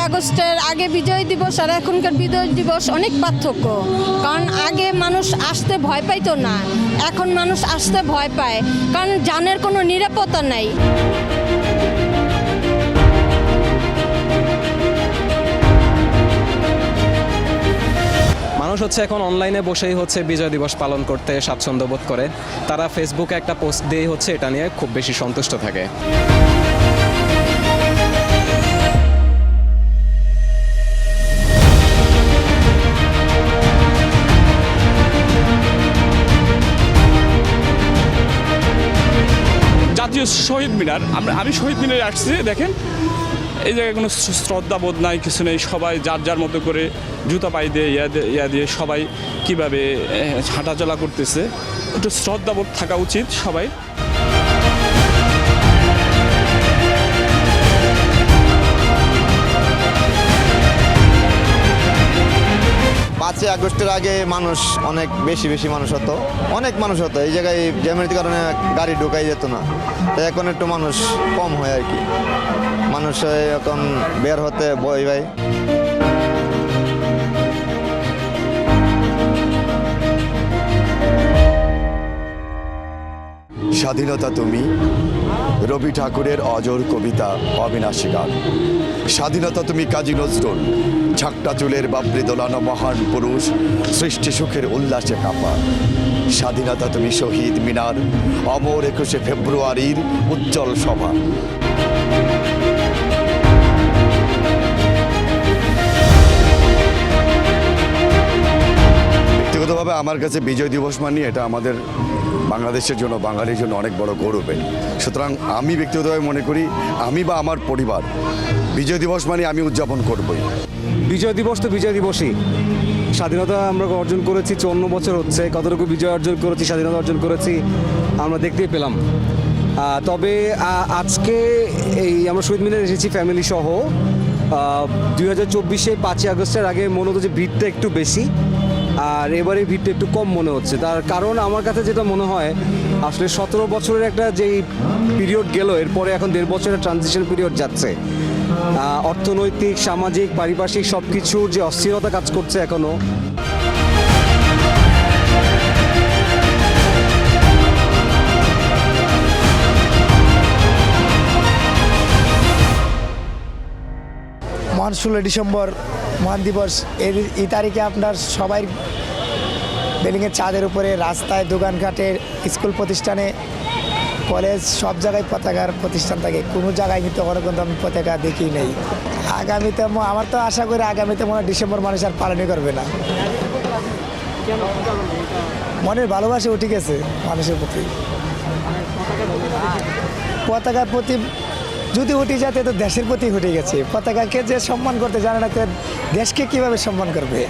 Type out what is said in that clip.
আগস্টের আগে বিজয় দিবস আর এখনকার বিজয় দিবস অনেক পার্থক্য। কারণ আগে মানুষ আসতে ভয় পাইতো না, এখন মানুষ আসতে ভয় পায়, কারণ জানের কোনো নিরাপত্তা নাই। মানুষ এখন অনলাইনে বসেই বিজয় দিবস পালন করতে স্বাচ্ছন্দ্য বোধ করে। তারা ফেসবুকে একটা পোস্ট দিয়ে এটা নিয়ে খুব বেশি সন্তুষ্ট থাকে। জাতীয় শহীদ মিনার, আমি শহীদ মিনারে আসছি, দেখেন এই জায়গায় কোনো শ্রদ্ধাবোধ নাই, কিছু নেই। সবাই যার যার মতো করে জুতা পায়ে দিয়ে ইয়া দিয়ে সবাই কীভাবে হাঁটাচলা করতেছে, একটু শ্রদ্ধাবোধ থাকা উচিত সবাই। 5ই আগস্টের আগে মানুষ অনেক বেশি মানুষ হতো, অনেক মানুষ হতো। এই জায়গায় জ্যামের কারণে গাড়ি ঢোকাই যেত না, তাই এখন একটু মানুষ কম হয় আর কি। মানুষ এখন বের হতে ভয় পায়। স্বাধীনতা তুমি, রবি ঠাকুরের অজর কবিতা, অবিনাশী গান। স্বাধীনতা তুমি কাজী নজরুল, ঝাঁকটা চুলের বাবরি দোলানো মহান পুরুষ, সৃষ্টি সুখের উল্লাসে কাপা। স্বাধীনতা তুমি শহীদ মিনার, অমর 21শে ফেব্রুয়ারির উজ্জ্বল সভা। ব্যক্তিগতভাবে আমার কাছে বিজয় দিবস মানে এটা আমাদের বাংলাদেশের জন্য, বাঙালির জন্য অনেক বড় গৌরবের। সুতরাং আমি ব্যক্তিগতভাবে মনে করি, আমি বা আমার পরিবার বিজয় দিবস মানে আমি উদযাপন করবই। বিজয় দিবস তো বিজয় দিবসই। স্বাধীনতা আমরা অর্জন করেছি, 54 বছর হচ্ছে। কতটুকু বিজয় অর্জন করেছি, স্বাধীনতা অর্জন করেছি আমরা দেখতেই পেলাম। তবে আজকে আমরা শহীদ মিনারে এসেছি ফ্যামিলি সহ। 2024-এ 5ই আগস্টের আগে মনে হতো যে ভিড়টা একটু বেশি, আর এবারে ভিড়টা একটু কম মনে হচ্ছে। তার কারণ আমার কাছে যেটা মনে হয়, আসলে 17 বছরের একটা যেই পিরিয়ড গেল, এরপরে এখন 1.5 বছরের ট্রানজিশন পিরিয়ড যাচ্ছে। অর্থনৈতিক, সামাজিক, পারিপার্শ্বিক সব কিছুর যে অস্থিরতা কাজ করছে এখনও। মহান 16 ডিসেম্বর মহান দিবস, এই তারিখে আপনার সবাই বিল্ডিংয়ের ছাদের উপরে, রাস্তায়, দোকানঘাটে, স্কুল প্রতিষ্ঠানে, কলেজ, সব জায়গায় পতাকার প্রতিষ্ঠান থাকে। কোনো জায়গায় কিন্তু কিন্তু আমি পতাকা দেখি নেই। আগামীতে আমার তো আশা করি আগামীতে মনে হয় ডিসেম্বর মানুষ আর পালনই করবে না। মনের ভালোবাসা উঠে গেছে মানুষের প্রতি। পতাকার প্রতি যদি উঠে যায় তো দেশের প্রতি উঠে গেছে। পতাকাকে যে সম্মান করতে জানে না, দেশকে কিভাবে সম্মান করবে?